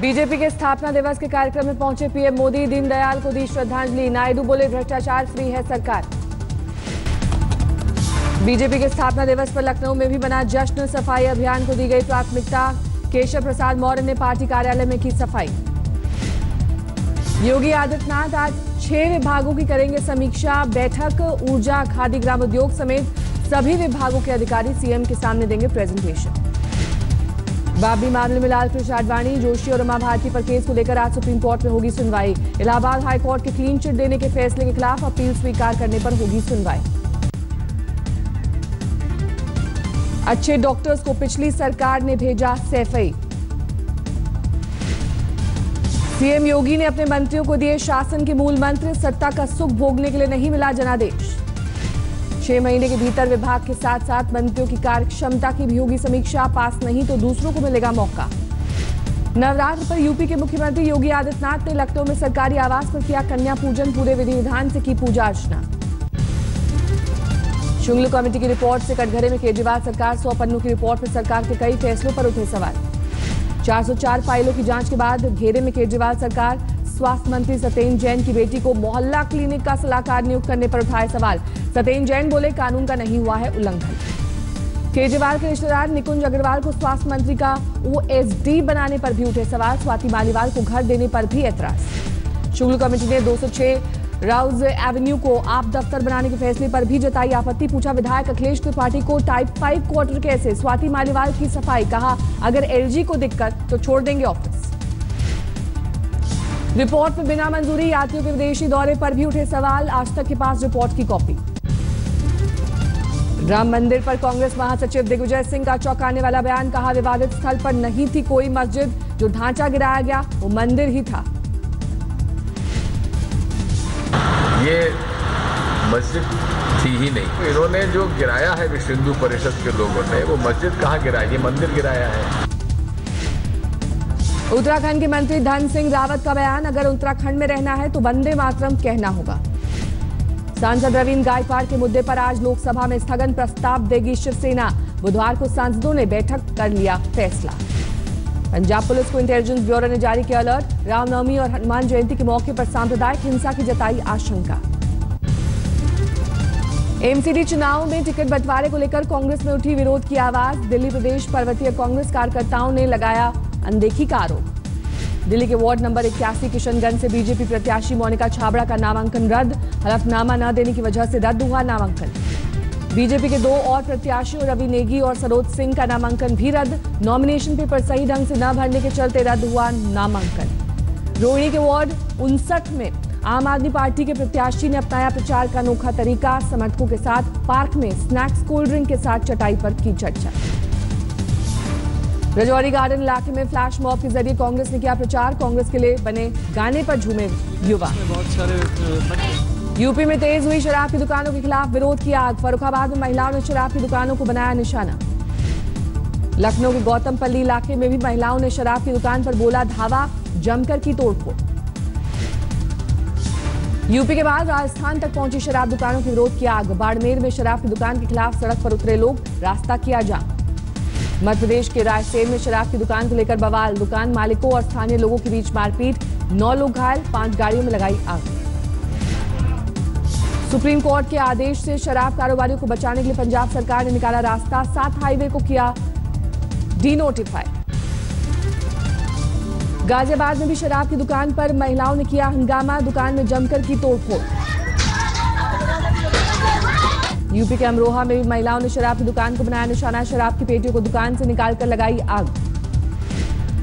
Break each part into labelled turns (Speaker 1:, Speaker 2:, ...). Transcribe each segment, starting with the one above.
Speaker 1: BJP के स्थापना दिवस के कार्यक्रम में पहुंचे पीएम मोदी। दीनदयाल को दी श्रद्धांजलि। नायडू बोले भ्रष्टाचार फ्री है सरकार। बीजेपी के स्थापना दिवस पर लखनऊ में भी बना जश्न। सफाई अभियान को दी गई प्राथमिकता। केशव प्रसाद मौर्य ने पार्टी कार्यालय में की सफाई। योगी आदित्यनाथ आज 6 विभागों की करेंगे समीक्षा बैठक। ऊर्जा, खादी, ग्रामोद्योग समेत सभी विभागों के अधिकारी सीएम के सामने देंगे प्रेजेंटेशन। बाबरी मामले में लालकृष्ण आडवाणी, जोशी और उमा भारती पर केस को लेकर आज सुप्रीम कोर्ट में होगी सुनवाई। इलाहाबाद हाई कोर्ट के क्लीन चिट देने के फैसले के खिलाफ अपील स्वीकार करने पर होगी सुनवाई। अच्छे डॉक्टर्स को पिछली सरकार ने भेजा सैफई। सीएम योगी ने अपने मंत्रियों को दिए शासन के मूल मंत्र। सत्ता का सुख भोगने के लिए नहीं मिला जनादेश। 6 महीने के भीतर विभाग के साथ साथ मंत्रियों की कार्य क्षमता की भी होगी समीक्षा। पास नहीं तो दूसरों को मिलेगा मौका। नवरात्र पर यूपी के मुख्यमंत्री योगी आदित्यनाथ ने लखनऊ में सरकारी आवास पर किया कन्या पूजन। पूरे विधि विधान से की पूजा अर्चना। शुक्ल कमेटी की रिपोर्ट से कटघरे में केजरीवाल सरकार। 100 पन्नों की रिपोर्ट में सरकार के कई फैसलों पर उठे सवाल। 404 फाइलों की जांच के बाद घेरे में केजरीवाल सरकार। स्वास्थ्य मंत्री सत्येंद्र जैन की बेटी को मोहल्ला क्लिनिक का सलाहकार नियुक्त करने पर उठाए सवाल। सत्येंद्र जैन बोले कानून का नहीं हुआ है उल्लंघन। केजरीवाल के रिश्तेदार निकुंज अग्रवाल को स्वास्थ्य मंत्री का ओएसडी बनाने पर भी उठे सवाल। स्वाति मालीवाल को घर देने पर भी ऐतराज। शुक्ल कमेटी ने 206 राउज एवेन्यू को आप दफ्तर बनाने के फैसले पर भी जताई आपत्ति। पूछा विधायक अखिलेश त्रिपाठी को टाइप 5 क्वार्टर कैसे। स्वाति मालीवाल की सफाई। कहा अगर एलजी को दिक्कत तो छोड़ देंगे ऑफिस। रिपोर्ट में बिना मंजूरी यात्रियों के विदेशी दौरे पर भी उठे सवाल। आज तक के पास रिपोर्ट की कॉपी। राम मंदिर पर कांग्रेस महासचिव दिग्विजय सिंह का चौंकाने वाला बयान। कहा विवादित स्थल पर नहीं थी कोई मस्जिद। जो ढांचा गिराया गया वो मंदिर ही था।
Speaker 2: ये मस्जिद थी ही नहीं। इन्होंने जो गिराया है विश्व हिंदू परिषद के लोगों ने, वो मस्जिद कहाँ गिराई, ये मंदिर गिराया है।
Speaker 1: उत्तराखंड के मंत्री धन सिंह रावत का बयान। अगर उत्तराखंड में रहना है तो वंदे मातरम कहना होगा। सांसद रवीन गायकवाड़ के मुद्दे पर आज लोकसभा में स्थगन प्रस्ताव देगी शिवसेना। बुधवार को सांसदों ने बैठक कर लिया फैसला। पंजाब पुलिस को इंटेलिजेंस ब्यूरो ने जारी किया अलर्ट। रामनवमी और हनुमान जयंती के मौके पर सांप्रदायिक हिंसा की जताई आशंका। एमसीडी चुनाव में टिकट बंटवारे को लेकर कांग्रेस में उठी विरोध की आवाज। दिल्ली प्रदेश पर्वतीय कांग्रेस कार्यकर्ताओं ने लगाया अनदेखी का आरोप। दिल्ली के वार्ड नंबर 81 किशनगंज से बीजेपी प्रत्याशी मोनिका छाबड़ा का नामांकन रद्द। हलफनामा न देने की वजह से रद्द हुआ नामांकन। बीजेपी के 2 और प्रत्याशियों रवि नेगी और सरोज सिंह का नामांकन भी रद्द। नॉमिनेशन पेपर सही ढंग से न भरने के चलते रद्द हुआ नामांकन। रोहिणी के वार्ड 59 में आम आदमी पार्टी के प्रत्याशी ने अपनाया प्रचार का अनोखा तरीका। समर्थकों के साथ पार्क में स्नैक्स, कोल्ड ड्रिंक के साथ चटाई पर की चर्चा। रजौरी गार्डन इलाके में फ्लैश मॉब के जरिए कांग्रेस ने किया प्रचार। कांग्रेस के लिए बने गाने पर झूमे युवा। यूपी में तेज हुई शराब की दुकानों के खिलाफ विरोध की आग। फर्रुखाबाद में महिलाओं ने शराब की दुकानों को बनाया निशाना। लखनऊ के गौतमपल्ली इलाके में भी महिलाओं ने शराब की दुकान पर बोला धावा। जमकर की तोड़फोड़। यूपी के बाद राजस्थान तक पहुंची शराब दुकानों के विरोध की आग। बाड़मेर में शराब की दुकान के खिलाफ सड़क पर उतरे लोग। रास्ता किया जाम। मध्य प्रदेश के रायसेन में शराब की दुकान को लेकर बवाल। दुकान मालिकों और स्थानीय लोगों के बीच मारपीट। 9 लोग घायल। 5 गाड़ियों में लगाई आग। सुप्रीम कोर्ट के आदेश से शराब कारोबारियों को बचाने के लिए पंजाब सरकार ने निकाला रास्ता। 7 हाईवे को किया डीनोटिफाई। गाजियाबाद में भी शराब की दुकान पर महिलाओं ने किया हंगामा। दुकान में जमकर की तोड़फोड़। यूपी के अमरोहा में भी महिलाओं ने शराब की दुकान को बनाया निशाना। शराब की पेटियों को दुकान से निकालकर लगाई आग।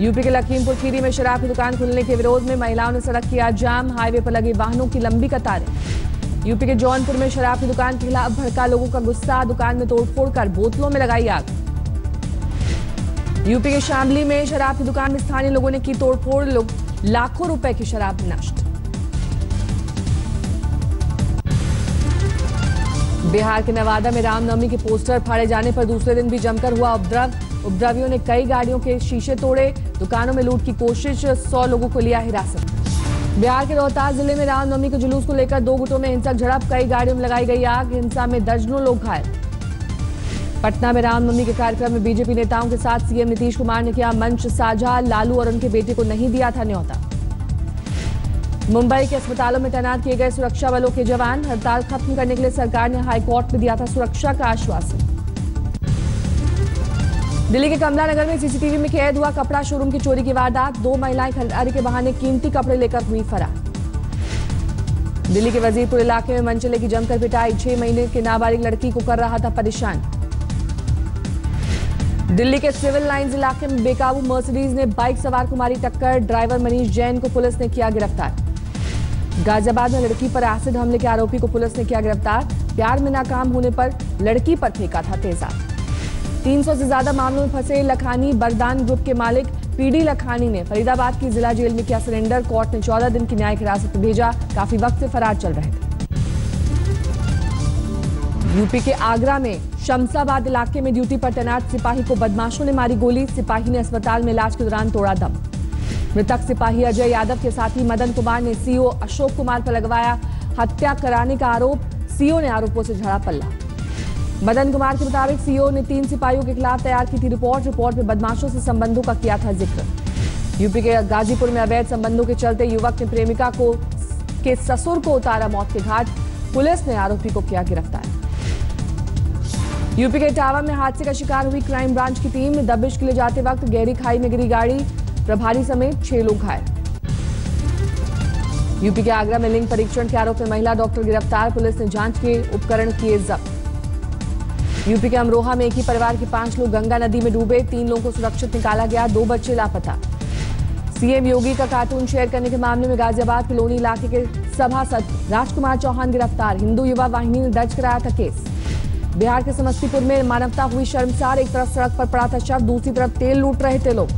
Speaker 1: यूपी के लखीमपुर खीरी में शराब की दुकान खुलने के विरोध में महिलाओं ने सड़क किया जाम। हाईवे पर लगे वाहनों की लंबी कतारें। यूपी के जौनपुर में शराब की दुकान के खिलाफ भड़का लोगों का गुस्सा। दुकान में तोड़फोड़ कर बोतलों में लगाई आग। यूपी के शामली में शराब की दुकान में स्थानीय लोगों ने की तोड़फोड़। लाखों रुपए की शराब नष्ट। बिहार के नवादा में रामनवमी के पोस्टर फाड़े जाने पर दूसरे दिन भी जमकर हुआ उपद्रव। उपद्रवियों ने कई गाड़ियों के शीशे तोड़े। दुकानों में लूट की कोशिश। 100 लोगों को लिया हिरासत। बिहार के रोहतास जिले में रामनवमी के जुलूस को लेकर 2 गुटों में हिंसक झड़प। कई गाड़ियों में लगाई गई आग। हिंसा में दर्जनों लोग घायल। पटना में रामनवमी के कार्यक्रम में बीजेपी नेताओं के साथ सीएम नीतीश कुमार ने किया मंच साझा, लालू और उनके बेटे को नहीं दिया था न्योता। मुंबई के अस्पतालों में तैनात किए गए सुरक्षा बलों के जवान, हड़ताल खत्म करने के लिए सरकार ने हाईकोर्ट में दिया था सुरक्षा का आश्वासन। दिल्ली के कमला नगर में सीसीटीवी में कैद हुआ कपड़ा शोरूम की चोरी की वारदात, 2 महिलाएं खरीदारी के बहाने कीमती कपड़े लेकर हुई फरार। दिल्ली के वजीरपुर इलाके में मनचले की जमकर पिटाई, 6 महीने की नाबालिग लड़की को कर रहा था परेशान। दिल्ली के सिविल लाइंस इलाके में बेकाबू मर्सिडीज ने बाइक सवार को मारी टक्कर, ड्राइवर मनीष जैन को पुलिस ने किया गिरफ्तार। गाजियाबाद में लड़की पर एसिड हमले के आरोपी को पुलिस ने किया गिरफ्तार, प्यार में नाकाम होने पर लड़की पर फेंका था तेजाब। 300 से ज्यादा मामलों में फंसे लखानी बरदान ग्रुप के मालिक पीडी लखानी ने फरीदाबाद की जिला जेल में किया सरेंडर, कोर्ट ने 14 दिन की न्यायिक हिरासत में भेजा, काफी वक्त से फरार चल रहे थे। यूपी के आगरा में शमशाबाद इलाके में ड्यूटी पर तैनात सिपाही को बदमाशों ने मारी गोली, सिपाही ने अस्पताल में इलाज के दौरान तोड़ा दम। मृतक सिपाही अजय यादव के साथी मदन कुमार ने सीओ अशोक कुमार पर लगवाया हत्या कराने का आरोप, सीओ ने आरोपों से झड़ा पल्ला। मदन कुमार के मुताबिक सीओ ने 3 सिपाहियों के खिलाफ तैयार की थी रिपोर्ट में बदमाशों से संबंधों का किया था जिक्र। यूपी के गाजीपुर में अवैध संबंधों के चलते युवक ने प्रेमिका के ससुर को उतारा मौत के घाट, पुलिस ने आरोपी को किया गिरफ्तार। यूपी के इटावा में हादसे का शिकार हुई क्राइम ब्रांच की टीम, दबिश के लिए जाते वक्त गहरी खाई में गिरी गाड़ी, प्रभारी समेत 6 लोग घायल। यूपी के आगरा में लिंग परीक्षण के आरोप में महिला डॉक्टर गिरफ्तार, पुलिस ने जांच के उपकरण किए जब्त। यूपी के अमरोहा में एक ही परिवार के 5 लोग गंगा नदी में डूबे, 3 लोगों को सुरक्षित निकाला गया, 2 बच्चे लापता। सीएम योगी का कार्टून शेयर करने के मामले में गाजियाबाद के लोनी इलाके के सभासद राजकुमार चौहान गिरफ्तार, हिंदू युवा वाहिनी ने दर्ज कराया था केस। बिहार के समस्तीपुर में मानवता हुई शर्मसार, एक तरफ सड़क पर पड़ा था शव, दूसरी तरफ तेल लूट रहे थे लोग।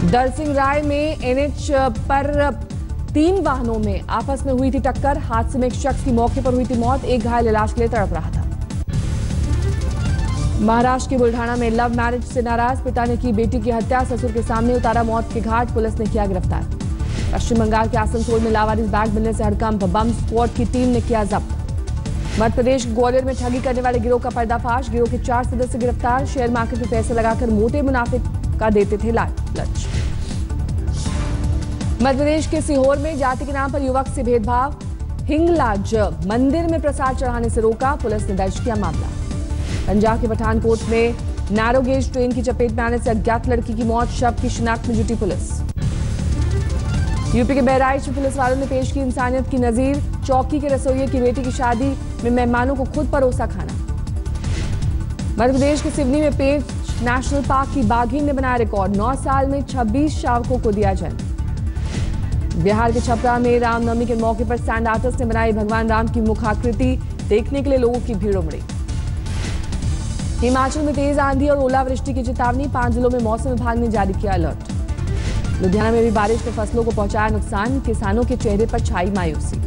Speaker 1: दलसिंह राय में एनएच पर 3 वाहनों में आपस में हुई थी टक्कर, हादसे में एक शख्स की मौके पर हुई थी मौत, एक घायल इलाज के लिए तड़प रहा था। महाराष्ट्र के बुल्ढाना में लव मैरिज से नाराज पिता ने की बेटी की हत्या, ससुर के सामने उतारा मौत के घाट, पुलिस ने किया गिरफ्तार। पश्चिम बंगाल के आसनसोल में लावारिस बैग मिलने से हड़कंप, बम स्क्वाड की टीम ने किया जब्त। मध्य प्रदेश ग्वालियर में ठगी करने वाले गिरोह का पर्दाफाश, गिरोह के 4 सदस्य गिरफ्तार, शेयर मार्केट में पैसे लगाकर मोटे मुनाफे का देते थे लालच। मध्य प्रदेश के सीहोर में जाति के नाम पर युवक से भेदभाव, हिंगलाज मंदिर में प्रसाद चढ़ाने से रोका, पुलिस ने दर्ज किया मामला। पंजाब के पठानकोट में नैरो गेज ट्रेन की चपेट में आने से अज्ञात लड़की की मौत, शव की शिनाख्त में जुटी पुलिस। यूपी के बहराइच में पुलिस वालों ने पेश की इंसानियत की नजीर, चौकी के रसोइये की बेटी की शादी में मेहमानों को खुद परोसा खाना। मध्य प्रदेश के सिवनी में पेंच नेशनल पार्क की बाघिन ने बनाया रिकॉर्ड, 9 साल में 26 शावकों को दिया जन्म। बिहार के छपरा में रामनवमी के मौके पर सैंड आर्टिस्ट ने बनाई भगवान राम की मुखाकृति, देखने के लिए लोगों की भीड़ उमड़ी। हिमाचल में तेज आंधी और ओलावृष्टि की चेतावनी, 5 जिलों में मौसम विभाग ने जारी किया अलर्ट। लुधियाना में भी बारिश ने फसलों को पहुंचाया नुकसान, किसानों के चेहरे पर छाई मायूसी।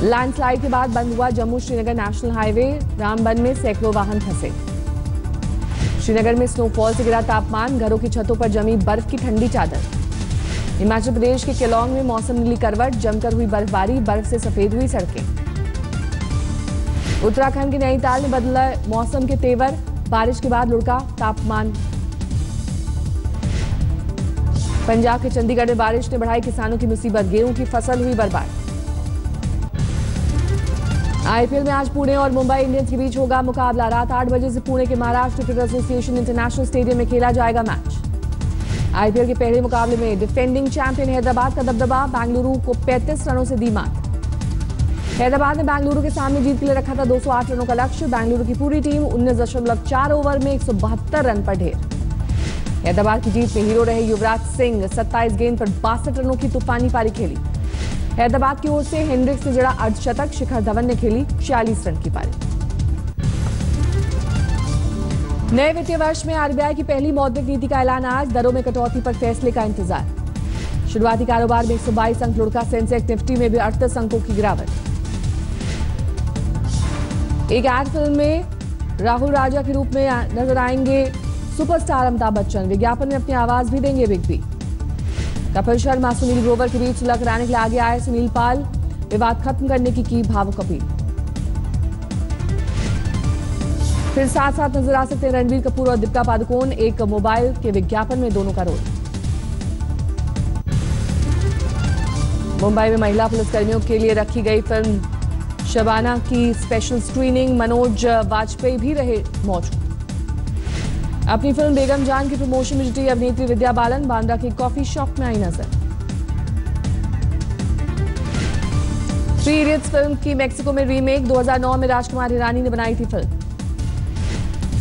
Speaker 1: लैंडस्लाइड के बाद बंद हुआ जम्मू श्रीनगर नेशनल हाईवे, रामबन में सैकड़ों वाहन फंसे। श्रीनगर में स्नोफॉल से गिरा तापमान, घरों की छतों पर जमी बर्फ की ठंडी चादर। हिमाचल प्रदेश के केलोंग में मौसम नीली करवट, जमकर हुई बर्फबारी, बर्फ से सफेद हुई सड़कें। उत्तराखंड के नैनीताल में बदला मौसम के तेवर, बारिश के बाद लुढ़का तापमान। पंजाब के चंडीगढ़ में बारिश ने बढ़ाई किसानों की मुसीबत, गेहूं की फसल हुई बर्बाद। आईपीएल में आज पुणे और मुंबई इंडियंस के बीच होगा मुकाबला, रात 8 बजे से पुणे के Maharashtra cricket association international stadium में खेला जाएगा मैच। आईपीएल के पहले मुकाबले में डिफेंडिंग चैंपियन हैदराबाद का दबदबा, बेंगलुरु को 35 रनों से दी मात। हैदराबाद ने बेंगलुरु के सामने जीत के लिए रखा था 208 रनों का लक्ष्य, बेंगलुरु की पूरी टीम 19.4 ओवर में 172 रन पर ढेर। हैदराबाद की जीत में हीरो रहे युवराज सिंह, 27 गेंद पर 62 रनों की तूफानी पारी खेली। हैदराबाद की ओर से हेनरिक्स से जड़ा अर्धशतक, शिखर धवन ने खेली 46 रन की पारी। नए वित्तीय वर्ष में आरबीआई की पहली मौद्रिक नीति का ऐलान आज, दरों में कटौती पर फैसले का इंतजार। शुरुआती कारोबार में 122 अंक लुढ़का सेंसेक्स, निफ्टी में भी 38 अंकों की गिरावट। एक एड फिल्म में राहुल राजा के रूप में नजर आएंगे सुपरस्टार अमिताभ बच्चन, विज्ञापन में अपनी आवाज भी देंगे बिग बी। कपिल शर्मा सुनील ग्रोवर के बीच सुलह कराने के लिए आगे आए सुनील पाल, विवाद खत्म करने की भावुक अपील। फिर साथ साथ नजर आ सकते हैं रणबीर कपूर और दीपिका पादुकोण। एक मोबाइल के विज्ञापन में दोनों का रोल। मुंबई में महिला पुलिसकर्मियों के लिए रखी गई फिल्म शबाना की स्पेशल स्क्रीनिंग। मनोज वाजपेयी भी रहे मौजूद। अपनी फिल्म बेगम जान की प्रमोशन में जुटी अभिनेत्री विद्या बालन बांद्रा के कॉफी शॉप में आई नजर। 3 इडियट्स फिल्म की मेक्सिको में रीमेक। 2009 में राजकुमार हिरानी ने बनाई थी फिल्म।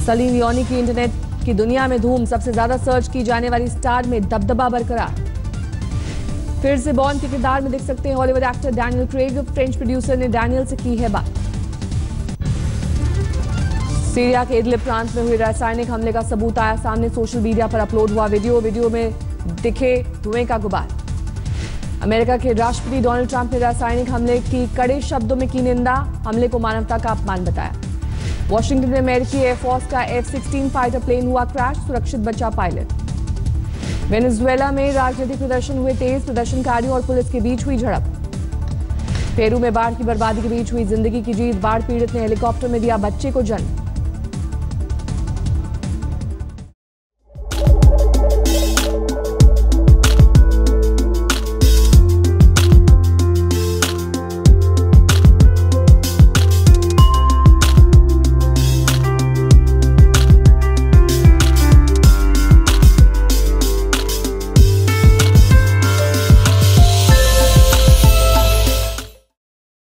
Speaker 1: सलीम लियोनी की इंटरनेट की दुनिया में धूम। सबसे ज्यादा सर्च की जाने वाली स्टार में दबदबा बरकरार। फिर से बॉन्ड के किरदार में दिख सकते हैं Hollywood actor Daniel Craig. French producer ने डैनियल से की है बात। सीरिया के इदलिब प्रांत में हुए रासायनिक हमले का सबूत आया सामने। सोशल मीडिया पर अपलोड हुआ वीडियो में दिखे धुएं का गुबार। अमेरिका के राष्ट्रपति डोनाल्ड ट्रंप ने रासायनिक हमले की कड़े शब्दों में की निंदा। हमले को मानवता का अपमान बताया। वॉशिंगटन में अमेरिकी एयरफोर्स का F-16 फाइटर प्लेन हुआ क्रैश। सुरक्षित बचा पायलट। वेनेजुएला में राजनीतिक प्रदर्शन हुए तेज। प्रदर्शनकारियों और पुलिस के बीच हुई झड़प। पेरू में बाढ़ की बर्बादी के बीच हुई जिंदगी की जीत। बाढ़ पीड़ित ने हेलीकॉप्टर में दिया बच्चे को जन्म।